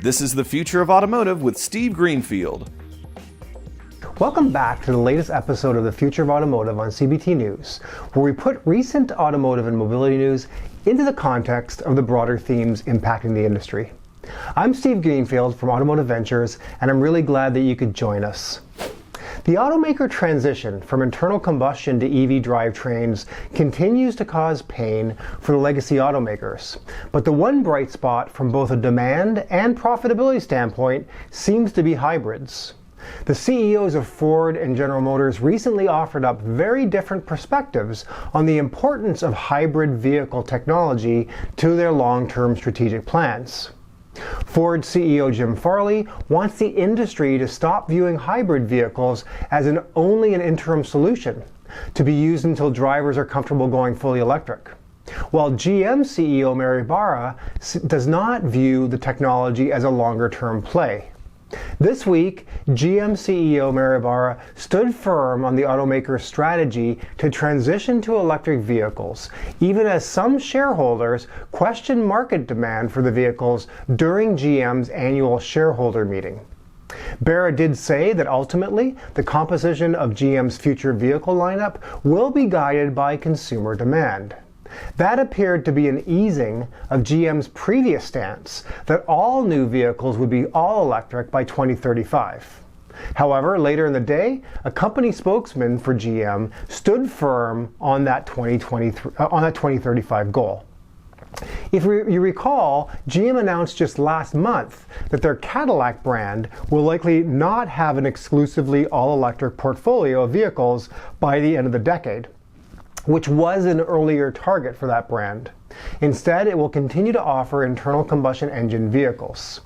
This is the Future of Automotive with Steve Greenfield. Welcome back to the latest episode of the Future of Automotive on CBT News, where we put recent automotive and mobility news into the context of the broader themes impacting the industry. I'm Steve Greenfield from Automotive Ventures, and I'm really glad that you could join us. The automaker transition from internal combustion to EV drivetrains continues to cause pain for the legacy automakers, but the one bright spot from both a demand and profitability standpoint seems to be hybrids. The CEOs of Ford and General Motors recently offered up very different perspectives on the importance of hybrid vehicle technology to their long-term strategic plans. Ford CEO Jim Farley wants the industry to stop viewing hybrid vehicles as only an interim solution, to be used until drivers are comfortable going fully electric. While GM CEO Mary Barra does not view the technology as a longer-term play. This week, GM CEO Mary Barra stood firm on the automaker's strategy to transition to electric vehicles, even as some shareholders questioned market demand for the vehicles during GM's annual shareholder meeting. Barra did say that ultimately, the composition of GM's future vehicle lineup will be guided by consumer demand. That appeared to be an easing of GM's previous stance that all new vehicles would be all electric by 2035. However, later in the day, a company spokesman for GM stood firm on that 2035 goal. If you recall, GM announced just last month that their Cadillac brand will likely not have an exclusively all-electric portfolio of vehicles by the end of the decade, which was an earlier target for that brand. Instead, it will continue to offer internal combustion engine vehicles.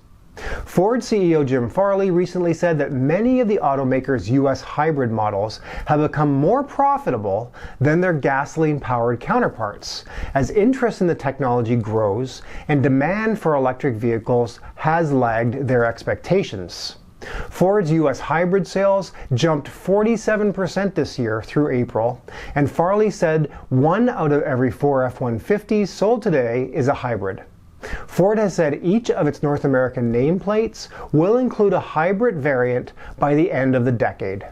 Ford CEO Jim Farley recently said that many of the automakers' U.S. hybrid models have become more profitable than their gasoline-powered counterparts, as interest in the technology grows and demand for electric vehicles has lagged their expectations. Ford's U.S. hybrid sales jumped 47% this year through April, and Farley said 1 out of every 4 F-150s sold today is a hybrid. Ford has said each of its North American nameplates will include a hybrid variant by the end of the decade.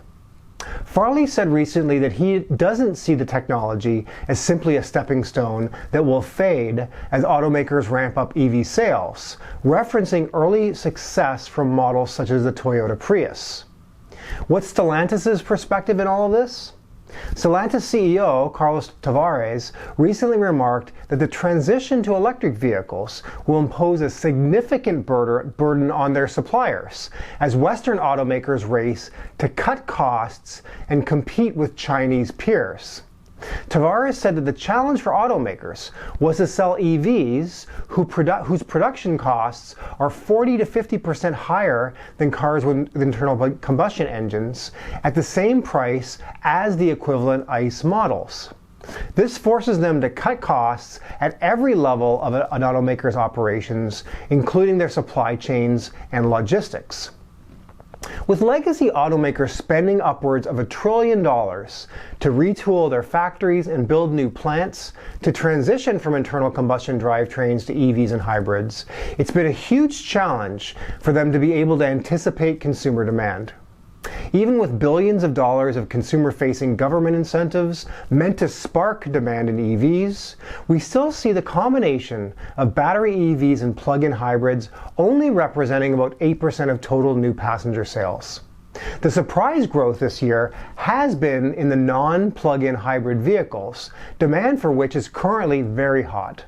Farley said recently that he doesn't see the technology as simply a stepping stone that will fade as automakers ramp up EV sales, referencing early success from models such as the Toyota Prius. What's Stellantis' perspective in all of this? Stellantis CEO Carlos Tavares recently remarked that the transition to electric vehicles will impose a significant burden on their suppliers as Western automakers race to cut costs and compete with Chinese peers. Tavares said that the challenge for automakers was to sell EVs whose production costs are 40 to 50% higher than cars with internal combustion engines at the same price as the equivalent ICE models. This forces them to cut costs at every level of an automaker's operations, including their supply chains and logistics. With legacy automakers spending upwards of $1 trillion to retool their factories and build new plants to transition from internal combustion drivetrains to EVs and hybrids, it's been a huge challenge for them to be able to anticipate consumer demand. Even with billions of dollars of consumer-facing government incentives meant to spark demand in EVs, we still see the combination of battery EVs and plug-in hybrids only representing about 8% of total new passenger sales. The surprise growth this year has been in the non-plug-in hybrid vehicles, demand for which is currently very hot.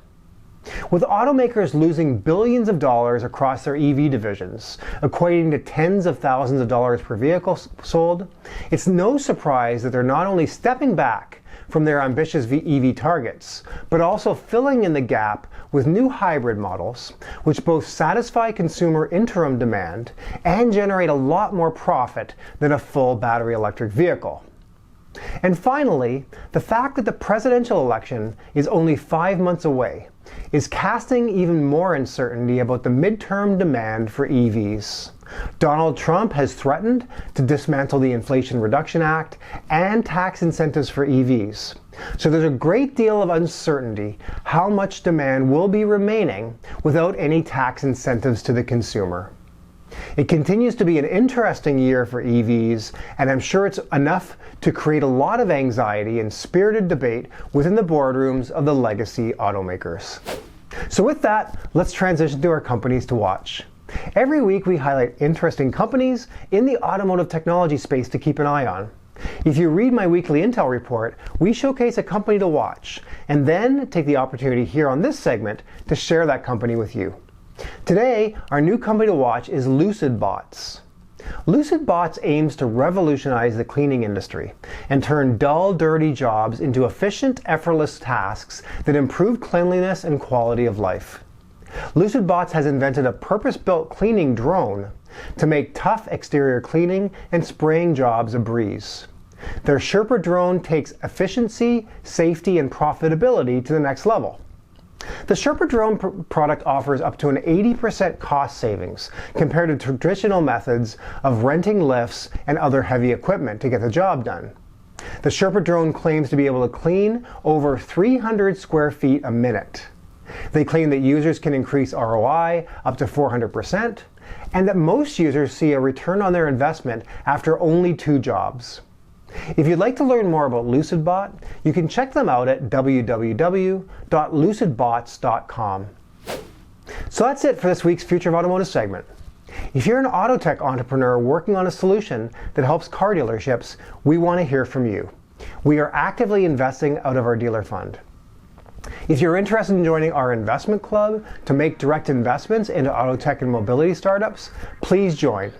With automakers losing billions of dollars across their EV divisions, equating to tens of thousands of dollars per vehicle sold, it's no surprise that they're not only stepping back from their ambitious EV targets, but also filling in the gap with new hybrid models, which both satisfy consumer interim demand and generate a lot more profit than a full battery electric vehicle. And finally, the fact that the presidential election is only 5 months away is casting even more uncertainty about the midterm demand for EVs. Donald Trump has threatened to dismantle the Inflation Reduction Act and tax incentives for EVs. So there's a great deal of uncertainty how much demand will be remaining without any tax incentives to the consumer. It continues to be an interesting year for EVs, and I'm sure it's enough to create a lot of anxiety and spirited debate within the boardrooms of the legacy automakers. So with that, let's transition to our companies to watch. Every week we highlight interesting companies in the automotive technology space to keep an eye on. If you read my weekly Intel report, we showcase a company to watch, and then take the opportunity here on this segment to share that company with you. Today, our new company to watch is LucidBots. LucidBots aims to revolutionize the cleaning industry and turn dull, dirty jobs into efficient, effortless tasks that improve cleanliness and quality of life. LucidBots has invented a purpose-built cleaning drone to make tough exterior cleaning and spraying jobs a breeze. Their Sherpa drone takes efficiency, safety, and profitability to the next level. The Sherpa drone product offers up to an 80% cost savings compared to traditional methods of renting lifts and other heavy equipment to get the job done. The Sherpa drone claims to be able to clean over 300 square feet a minute. They claim that users can increase ROI up to 400%, and that most users see a return on their investment after only 2 jobs. If you'd like to learn more about LucidBot, you can check them out at www.lucidbots.com. So that's it for this week's Future of Automotive segment. If you're an auto tech entrepreneur working on a solution that helps car dealerships, we want to hear from you. We are actively investing out of our dealer fund. If you're interested in joining our investment club to make direct investments into auto tech and mobility startups, please join.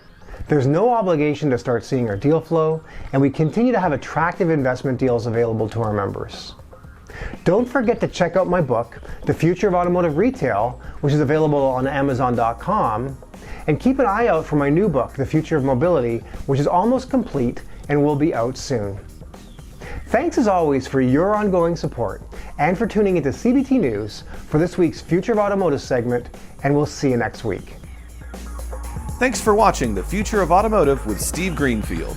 There's no obligation to start seeing our deal flow, and we continue to have attractive investment deals available to our members. Don't forget to check out my book, The Future of Automotive Retail, which is available on Amazon.com, and keep an eye out for my new book, The Future of Mobility, which is almost complete and will be out soon. Thanks as always for your ongoing support and for tuning into CBT News for this week's Future of Automotive segment, and we'll see you next week. Thanks for watching The Future of Automotive with Steve Greenfield.